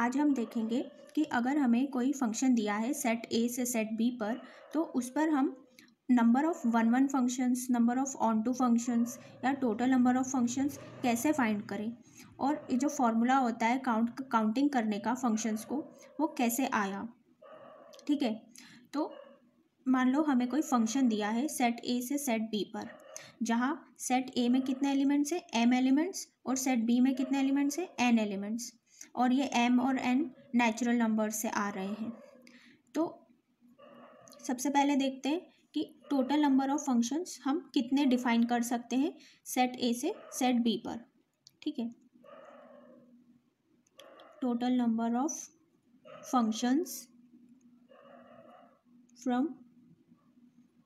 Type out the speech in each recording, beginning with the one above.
आज हम देखेंगे कि अगर हमें कोई फंक्शन दिया है सेट ए से सेट बी पर, तो उस पर हम number of one functions, number of onto functions या टोटल नंबर ऑफ़ फंक्शंस कैसे फाइंड करें, और ये जो फॉर्मूला होता है काउंटिंग करने का फंक्शंस को, वो कैसे आया। ठीक है, तो मान लो हमें कोई फंक्शन दिया है सेट ए से सेट बी पर, जहाँ सेट ए में कितने एलिमेंट्स हैं, m एलिमेंट्स, और सेट बी में कितने एलिमेंट्स हैं, n एलिमेंट्स, और ये m और n नेचुरल नंबर्स से आ रहे हैं। तो सबसे पहले देखते हैं कि टोटल नंबर ऑफ फंक्शंस हम कितने डिफाइन कर सकते हैं सेट ए से सेट बी पर। ठीक है, total number of functions from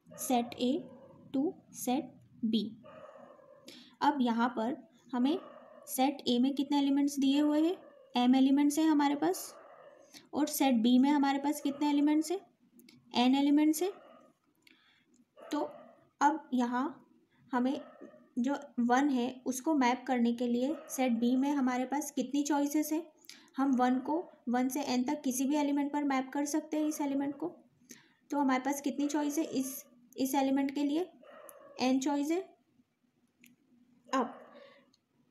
set A to set B. अब यहाँ पर हमें सेट ए में कितने एलिमेंट्स दिए हुए हैं, m एलिमेंट्स हैं हमारे पास, और सेट बी में हमारे पास कितने एलिमेंट्स हैं, n एलिमेंट्स हैं। तो अब यहाँ हमें जो 1 है उसको मैप करने के लिए सेट बी में हमारे पास कितनी चॉइसेस है, हम 1 को 1 से n तक किसी भी एलिमेंट पर मैप कर सकते हैं इस एलिमेंट को। तो हमारे पास कितनी चॉइस है इस एलिमेंट के लिए, n चॉइस है। अब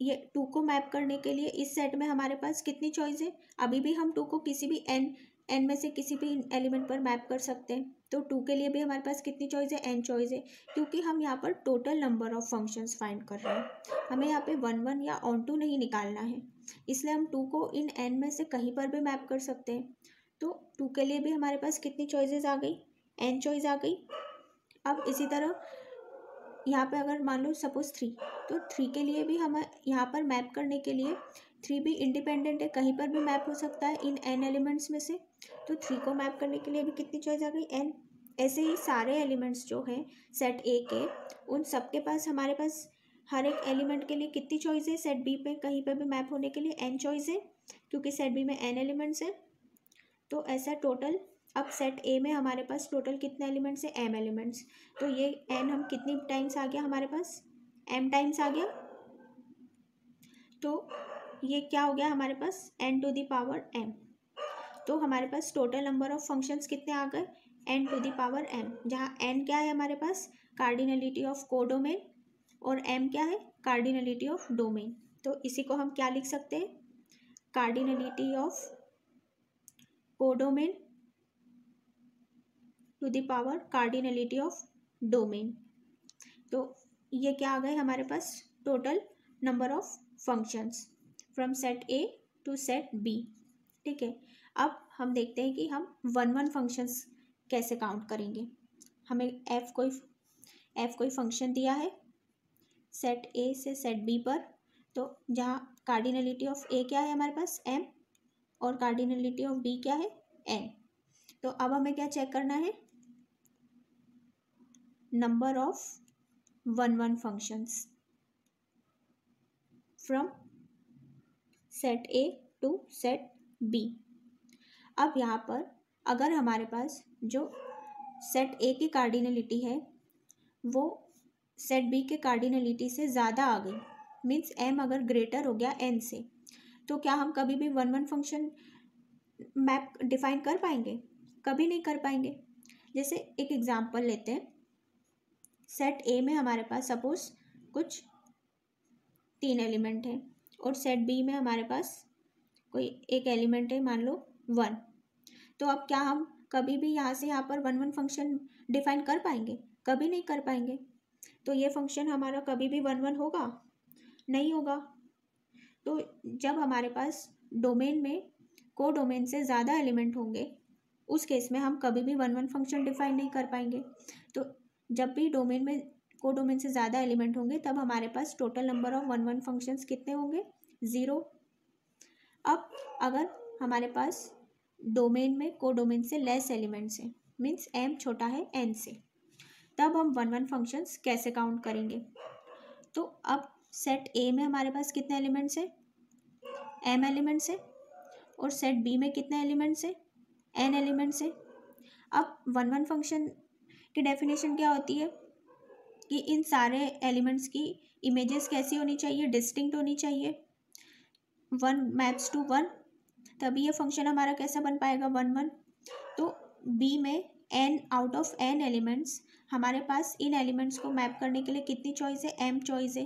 ये 2 को मैप करने के लिए इस सेट में हमारे पास कितनी चॉइस है, अभी भी हम 2 को किसी भी n में से किसी भी एलिमेंट पर मैप कर सकते हैं। तो 2 के लिए भी हमारे पास कितनी चॉइस है, n चॉइस है, क्योंकि हम यहाँ पर total number of functions find कर रहे हैं। हमें यहाँ पे 1 या ऑन टू नहीं निकालना है, इसलिए हम 2 को इन n में से कहीं पर भी मैप कर सकते हैं। तो 2 के लिए भी हमारे पास कितनी चॉइसेस आ गई, n चॉइस आ गई। अब इसी तरह यहाँ पे अगर मान लो सपोज 3, तो 3 के लिए भी हमें यहाँ पर मैप करने के लिए 3 भी इंडिपेंडेंट है, कहीं पर भी मैप हो सकता है इन n एलिमेंट्स में से। तो 3 को मैप करने के लिए भी कितनी चॉइस आ गई, n। ऐसे ही सारे एलिमेंट्स जो हैं सेट ए के, उन सब के पास हमारे पास हर एक एलिमेंट के लिए कितनी चॉइस है, सेट बी पे कहीं पर भी मैप होने के लिए n चॉइस है, क्योंकि सेट बी में n एलिमेंट्स है। तो ऐसा टोटल, अब सेट ए में हमारे पास टोटल कितने एलिमेंट्स है, m एलिमेंट्स। तो ये n हम कितनी टाइम्स आ गया हमारे पास, m टाइम्स आ गया। तो ये क्या हो गया हमारे पास, n to the power m। तो हमारे पास टोटल नंबर ऑफ फंक्शंस कितने आ गए, n to the power m, जहाँ n क्या है हमारे पास, कार्डिनलिटी ऑफ कोडोमेन, और m क्या है, कार्डिनलिटी ऑफ डोमेन। तो इसी को हम क्या लिख सकते हैं, cardinality of codomain to the power cardinality of domain. तो ये क्या आ गए हमारे पास, total number of functions from set A to set B. ठीक है, अब हम देखते हैं कि हम 1 फंक्शंस कैसे काउंट करेंगे। हमें f कोई फंक्शन दिया है सेट ए से सेट बी पर, तो जहाँ कार्डिनलिटी ऑफ ए क्या है हमारे पास, m, और कार्डिनलिटी ऑफ बी क्या है, n। तो अब हमें क्या चेक करना है, number of 1 functions from set A to set B. अब यहाँ पर अगर हमारे पास जो सेट ए की कार्डिनलिटी है वो सेट बी के कार्डिनलिटी से ज़्यादा आ गई, मीन्स m अगर ग्रेटर हो गया n से, तो क्या हम कभी भी 1 फंक्शन मैप डिफाइन कर पाएंगे, कभी नहीं कर पाएंगे। जैसे एक एग्जांपल लेते हैं, सेट ए में हमारे पास सपोज कुछ 3 एलिमेंट हैं, और सेट बी में हमारे पास कोई एक एलिमेंट है, मान लो 1। तो अब क्या हम कभी भी यहाँ से यहाँ पर 1 फंक्शन डिफाइन कर पाएंगे, कभी नहीं कर पाएंगे। तो ये फंक्शन हमारा कभी भी 1 होगा, नहीं होगा। तो जब हमारे पास डोमेन में को डोमेन से ज़्यादा एलिमेंट होंगे, उस केस में हम कभी भी 1 फंक्शन डिफाइन नहीं कर पाएंगे। तो जब भी डोमेन में को डोमेन से ज़्यादा एलिमेंट होंगे, तब हमारे पास टोटल नंबर ऑफ 1 फंक्शंस कितने होंगे, 0। अब अगर हमारे पास डोमेन में को डोमेन से लेस एलिमेंट्स हैं, मीन्स m छोटा है n से, तब हम 1 फंक्शंस कैसे काउंट करेंगे। तो अब सेट ए में हमारे पास कितने एलिमेंट्स हैं, m एलिमेंट्स है, और सेट बी में कितने एलिमेंट्स हैं, n एलिमेंट्स है। अब 1 फंक्शन की डेफिनेशन क्या होती है कि इन सारे एलिमेंट्स की इमेजेस कैसी होनी चाहिए, डिस्टिंक्ट होनी चाहिए, 1 मैप्स टू 1, तभी ये फंक्शन हमारा कैसा बन पाएगा 1 1। तो बी में n out of n elements, हमारे पास इन एलिमेंट्स को मैप करने के लिए कितनी चॉइस है, m चॉइस है।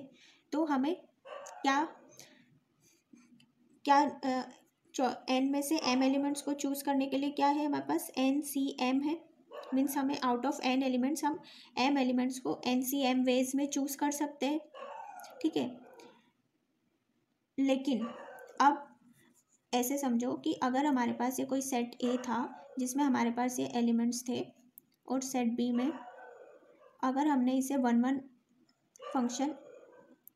तो हमें क्या क्या n में से m एलिमेंट्स को चूज़ करने के लिए क्या है हमारे पास, n c m है। मीन्स हमें आउट ऑफ n एलिमेंट्स हम m एलिमेंट्स को n c m वेज में चूज़ कर सकते हैं, ठीक है। लेकिन अब ऐसे समझो कि अगर हमारे पास ये कोई सेट ए था जिसमें हमारे पास ये एलिमेंट्स थे, और सेट बी में अगर हमने इसे 1 1 फंक्शन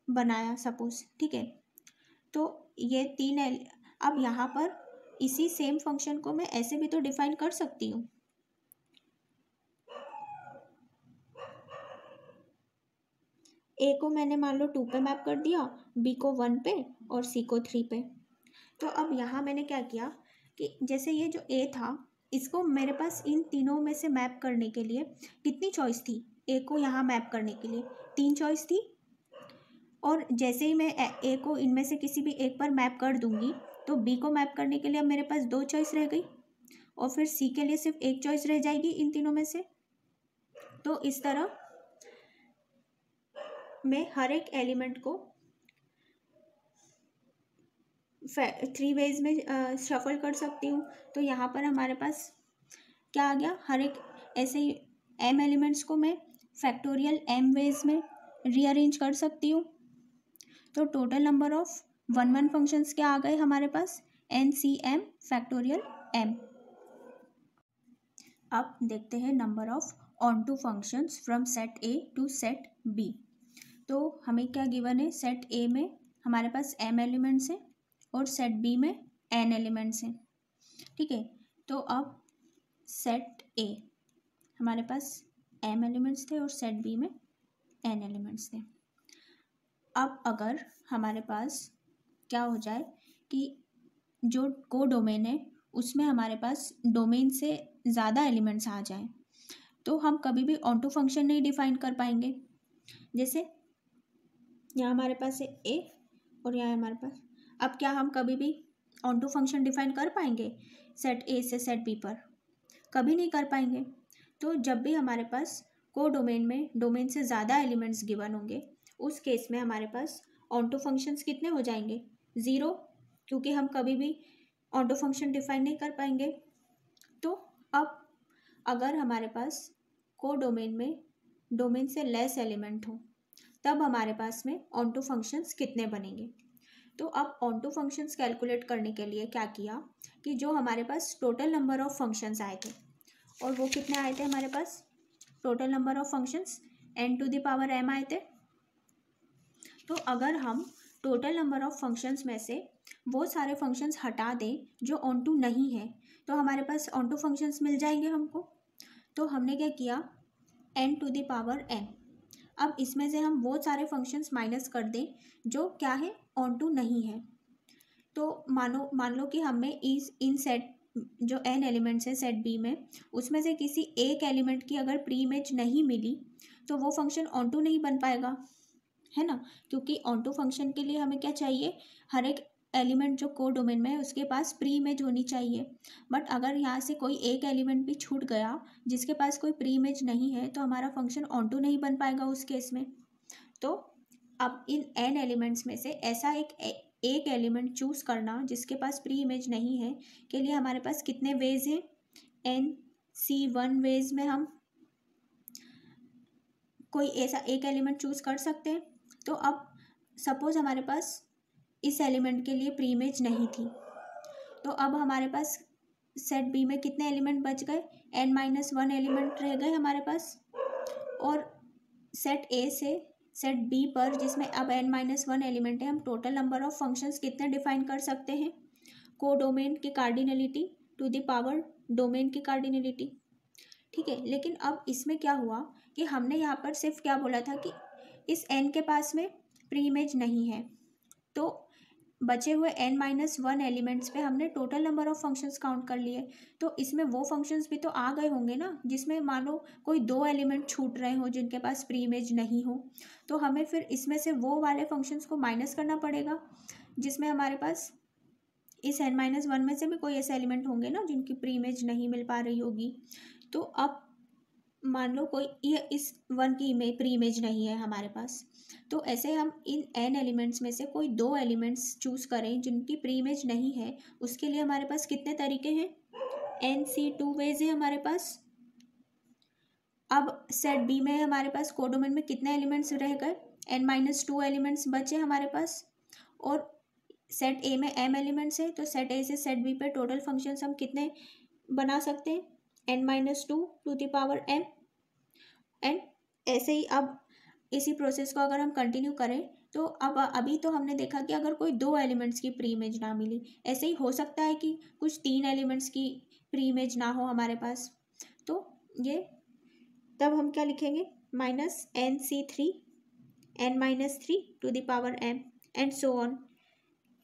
बनाया सपोज, ठीक है। तो ये अब यहाँ पर इसी सेम फंक्शन को मैं ऐसे भी तो डिफाइन कर सकती हूँ। ए को मैंने मान लो 2 पे मैप कर दिया, बी को 1 पे और सी को 3 पे। तो अब यहाँ मैंने क्या किया कि जैसे ये जो ए था इसको मेरे पास इन तीनों में से मैप करने के लिए कितनी चॉइस थी, ए को यहाँ मैप करने के लिए 3 चॉइस थी। और जैसे ही मैं ए को इनमें से किसी भी एक पर मैप कर दूंगी तो बी को मैप करने के लिए अब मेरे पास 2 चॉइस रह गई, और फिर सी के लिए सिर्फ 1 चॉइस रह जाएगी इन तीनों में से। तो इस तरह मैं हर एक एलिमेंट को 3 वेज में शफल कर सकती हूँ। तो यहाँ पर हमारे पास क्या आ गया, हर एक ऐसे ही m एलिमेंट्स को मैं फैक्टोरियल m वेज में रीअरेंज कर सकती हूँ। तो टोटल नंबर ऑफ 1 1 फंक्शंस क्या आ गए हमारे पास, NCM फैक्टोरियल m। अब देखते हैं number of onto functions from set A to set B। तो हमें क्या गिवन है, सेट A में हमारे पास m एलिमेंट्स हैं और सेट B में n एलिमेंट्स हैं, ठीक है। तो अब सेट A हमारे पास m एलिमेंट्स थे और सेट B में n एलिमेंट्स थे। अब अगर हमारे पास क्या हो जाए कि जो को डोमेन है उसमें हमारे पास डोमेन से ज़्यादा एलिमेंट्स आ जाएं, तो हम कभी भी ऑन टू फंक्शन नहीं डिफाइन कर पाएंगे। जैसे यहाँ हमारे पास है ए और यहाँ हमारे पास, अब क्या हम कभी भी ऑन टू फंक्शन डिफाइन कर पाएंगे सेट ए से सेट बी पर, कभी नहीं कर पाएंगे। तो जब भी हमारे पास को डोमेन में डोमेन से ज़्यादा एलिमेंट्स गिवन होंगे उस केस में हमारे पास ऑन टू फंक्शंस कितने हो जाएंगे, 0, क्योंकि हम कभी भी ऑन टू फंक्शन डिफाइन नहीं कर पाएंगे। तो अब अगर हमारे पास को डोमेन में डोमेन से लेस एलिमेंट हो तब हमारे पास में ऑन टू फंक्शंस कितने बनेंगे। तो अब ऑन टू फंक्शंस कैलकुलेट करने के लिए क्या किया कि जो हमारे पास टोटल नंबर ऑफ फंक्शंस आए थे, और वो कितने आए थे हमारे पास, total number of functions n to the power m आए थे। तो अगर हम टोटल नंबर ऑफ फंक्शंस में से वो सारे फंक्शंस हटा दें जो ऑन टू नहीं है तो हमारे पास ऑन टू फंक्शंस मिल जाएंगे हमको। तो हमने क्या किया, n to the power m। अब इसमें से हम वो सारे फंक्शंस माइनस कर दें जो क्या है, ऑन टू नहीं है। तो मान लो कि हमें इन सेट जो n एलिमेंट्स है सेट बी में उसमें से किसी एक एलिमेंट की अगर प्री इमेज नहीं मिली तो वो फंक्शन ऑन टू नहीं बन पाएगा, है ना। क्योंकि ऑन टू फंक्शन के लिए हमें क्या चाहिए, हर एक एलिमेंट जो को डोमेन में है उसके पास प्री इमेज होनी चाहिए। बट अगर यहाँ से कोई एक एलिमेंट भी छूट गया जिसके पास कोई प्री इमेज नहीं है तो हमारा फंक्शन ऑन टू नहीं बन पाएगा उस केस में। तो अब इन n एलिमेंट्स में से ऐसा एक एलिमेंट चूज करना जिसके पास प्री इमेज नहीं है के लिए हमारे पास कितने वेज हैं, NC1 वेज में हम कोई ऐसा एक एलिमेंट चूज कर सकते हैं। तो अब सपोज हमारे पास इस एलिमेंट के लिए प्री इमेज नहीं थी, तो अब हमारे पास सेट बी में कितने एलिमेंट बच गए, n-1 एलिमेंट रह गए हमारे पास। और सेट ए से सेट बी पर जिसमें अब n-1 एलिमेंट है, हम टोटल नंबर ऑफ फंक्शंस कितने डिफाइन कर सकते हैं, को डोमेन की cardinality to the power domain की कार्डिनलिटी, ठीक है। लेकिन अब इसमें क्या हुआ कि हमने यहाँ पर सिर्फ क्या बोला था कि इस n के पास में प्री इमेज नहीं है, तो बचे हुए n-1 एलिमेंट्स पे हमने total number of functions count कर लिए। तो इसमें वो फंक्शंस भी तो आ गए होंगे ना जिसमें मानो कोई 2 एलिमेंट छूट रहे हो जिनके पास प्री इमेज नहीं हो, तो हमें फिर इसमें से वो वाले फंक्शंस को माइनस करना पड़ेगा जिसमें हमारे पास इस n-1 में से भी कोई ऐसे एलिमेंट होंगे ना जिनकी प्री इमेज नहीं मिल पा रही होगी। तो अब मान लो कोई ये इस 1 की प्री इमेज नहीं है हमारे पास, तो ऐसे हम इन n एलिमेंट्स में से कोई 2 एलिमेंट्स चूज करें जिनकी प्री इमेज नहीं है। उसके लिए हमारे पास कितने तरीके हैं? NC2 वेज है हमारे पास। अब सेट बी में हमारे पास कोडोमेन में कितने एलिमेंट्स रह गए? n-2 एलिमेंट्स बचे हमारे पास। और सेट ए में m एलिमेंट्स है, तो सेट ए से सेट बी पे टोटल फंक्शंस हम कितने बना सकते हैं? n-2 to the power m। And ऐसे ही अब इसी प्रोसेस को अगर हम कंटिन्यू करें तो अब अभी तो हमने देखा कि अगर कोई 2 एलिमेंट्स की प्री इमेज ना मिली, ऐसे ही हो सकता है कि कुछ 3 एलिमेंट्स की प्री इमेज ना हो हमारे पास। तो ये तब हम क्या लिखेंगे? -NC3 n-3 to the power m and so on.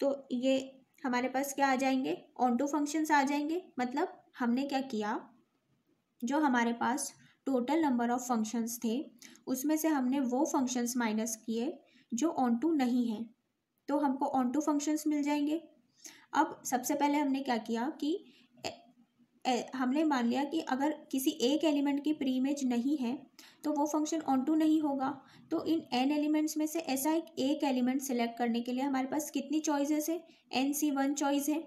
तो ये हमारे पास क्या आ जाएंगे? ऑनटू फंक्शंस आ जाएंगे। मतलब हमने क्या किया, जो हमारे पास टोटल नंबर ऑफ फंक्शंस थे उसमें से हमने वो फंक्शंस माइनस किए जो ऑनटू नहीं है, तो हमको ऑनटू फंक्शंस मिल जाएंगे। अब सबसे पहले हमने क्या किया कि हमने मान लिया कि अगर किसी एक एलिमेंट की प्री इमेज नहीं है तो वो फंक्शन ऑनटू नहीं होगा। तो इन n एलिमेंट्स में से ऐसा एक एलिमेंट सेलेक्ट करने के लिए हमारे पास कितनी चॉइसेस है? NC1 चॉइस है।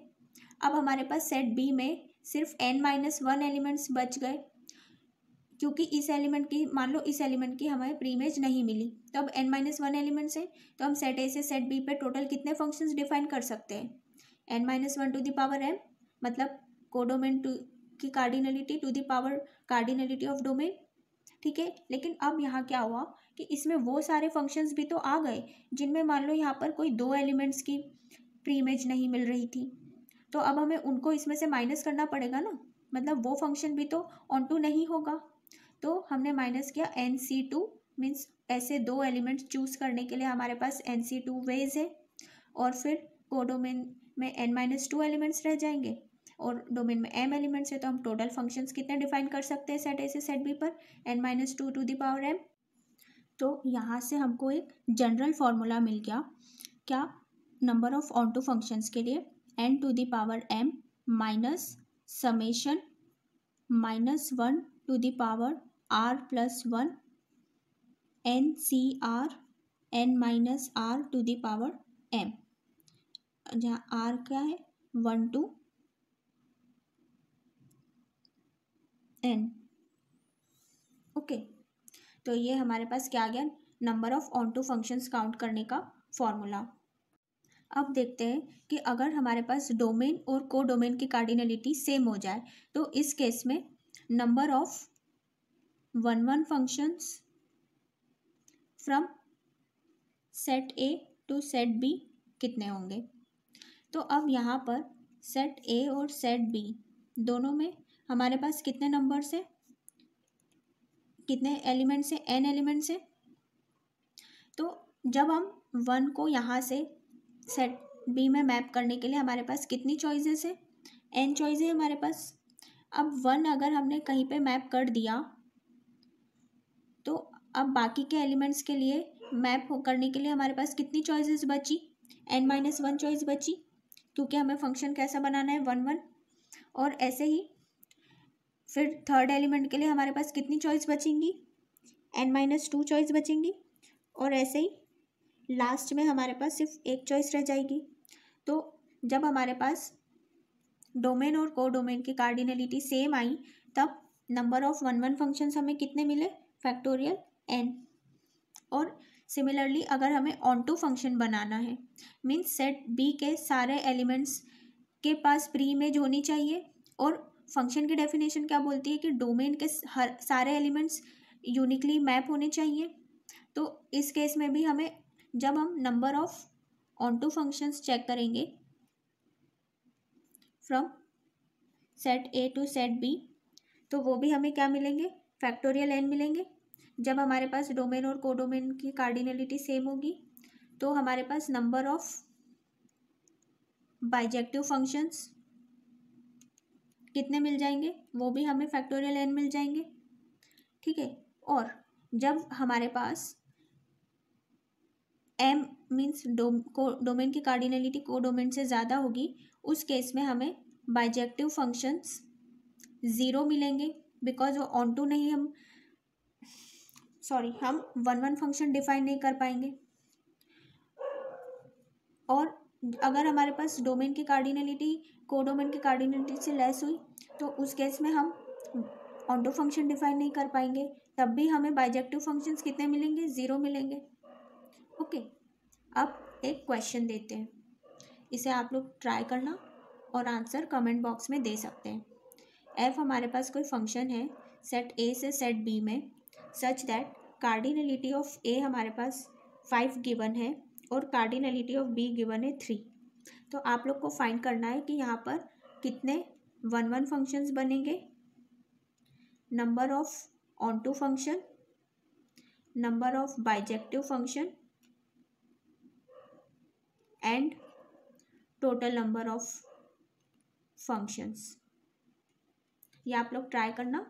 अब हमारे पास सेट बी में सिर्फ n-1 एलिमेंट्स बच गए, क्योंकि इस एलिमेंट की मान लो इस एलिमेंट की हमें प्री इमेज नहीं मिली, तो अब n-1 एलिमेंट्स है, तो हम सेट ए से सेट बी पे टोटल कितने फंक्शंस डिफाइन कर सकते हैं? n-1 to the power m, मतलब कोडोमेन की cardinality to the power cardinality of domain. ठीक है, लेकिन अब यहाँ क्या हुआ कि इसमें वो सारे फंक्शंस भी तो आ गए जिनमें मान लो यहाँ पर कोई 2 एलिमेंट्स की प्री इमेज नहीं मिल रही थी, तो अब हमें उनको इसमें से माइनस करना पड़ेगा ना, मतलब वो फंक्शन भी तो ऑनटू नहीं होगा। तो हमने माइनस किया NC2, मीन्स ऐसे 2 एलिमेंट्स चूज करने के लिए हमारे पास NC2 वेज है। और फिर कोडोमेन में n-2 एलिमेंट्स रह जाएंगे और डोमेन में m एलिमेंट्स है, तो हम टोटल फंक्शंस कितने डिफाइन कर सकते हैं सेट ए से सेट बी पर? n-2 to the power m। तो यहाँ से हमको एक जनरल फॉर्मूला मिल गया क्या? नंबर ऑफ ऑनटू फंक्शंस के लिए n to the power m minus summation -1 to the power r+1 NCR n-r to the power m, जहाँ r क्या है? 1 to n। ओके, तो ये हमारे पास क्या आ गया? Number of onto functions count करने का फॉर्मूला। अब देखते हैं कि अगर हमारे पास डोमेन और कोडोमेन की कार्डिनलिटी सेम हो जाए तो इस केस में number of 1-1 functions from set A to set B कितने होंगे। तो अब यहाँ पर सेट ए और सेट बी दोनों में हमारे पास कितने नंबर्स है, कितने एलिमेंट्स है? n एलिमेंट्स है। तो जब हम 1 को यहाँ से सेट बी में मैप करने के लिए हमारे पास कितनी चॉइसेस है? n चॉइस है हमारे पास। अब 1 अगर हमने कहीं पे मैप कर दिया तो अब बाकी के एलिमेंट्स के लिए मैप करने के लिए हमारे पास कितनी चॉइसेस बची? n-1 चॉइस बची, क्योंकि हमें फंक्शन कैसा बनाना है? 1-1। और ऐसे ही फिर थर्ड एलिमेंट के लिए हमारे पास कितनी चॉइस बचेंगी? n-2 choice बचेंगी। और ऐसे ही लास्ट में हमारे पास सिर्फ एक चॉइस रह जाएगी। तो जब हमारे पास डोमेन और कोडोमेन की कार्डिनलिटी सेम आई तब नंबर ऑफ 1-1 फंक्शंस हमें कितने मिले? Factorial n। और सिमिलरली अगर हमें ऑनटू फंक्शन बनाना है, मीन्स सेट बी के सारे एलिमेंट्स के पास प्री इमेज होनी चाहिए, और फंक्शन की डेफिनेशन क्या बोलती है कि डोमेन के हर सारे एलिमेंट्स यूनिकली मैप होने चाहिए। तो इस केस में भी हमें जब हम number of onto functions check करेंगे from set A to set B तो वो भी हमें क्या मिलेंगे? फैक्टोरियल n मिलेंगे। जब हमारे पास डोमेन और कोडोमेन की कार्डिनलिटी सेम होगी तो हमारे पास नंबर ऑफ बाइजेक्टिव फंक्शंस कितने मिल जाएंगे? वो भी हमें फैक्टोरियल n मिल जाएंगे। ठीक है, और जब हमारे पास m मीन्स डोमेन की कार्डिनलिटी कोडोमेन से ज़्यादा होगी उस केस में हमें बाइजेक्टिव फंक्शंस 0 मिलेंगे, बिकॉज वो ऑन टू नहीं, हम 1 फंक्शन डिफाइन नहीं कर पाएंगे। और अगर हमारे पास डोमेन की कार्डिनलिटी कोडोमेन की कार्डिनलिटी से लेस हुई तो उस केस में हम ऑन टू फंक्शन डिफाइन नहीं कर पाएंगे, तब भी हमें बाइजेक्टिव फंक्शंस कितने मिलेंगे? 0 मिलेंगे। ओके, अब एक क्वेश्चन देते हैं, इसे आप लोग ट्राई करना और आंसर कमेंट बॉक्स में दे सकते हैं। एफ हमारे पास कोई फंक्शन है सेट ए से सेट बी में, सच दैट कार्डिनलिटी ऑफ ए हमारे पास 5 गिवन है और कार्डिनलिटी ऑफ बी गिवन है 3। तो आप लोग को फाइंड करना है कि यहाँ पर कितने 1 फंक्शंस बनेंगे, number of onto function, number of bijective function and total number of functions. ये आप लोग ट्राई करना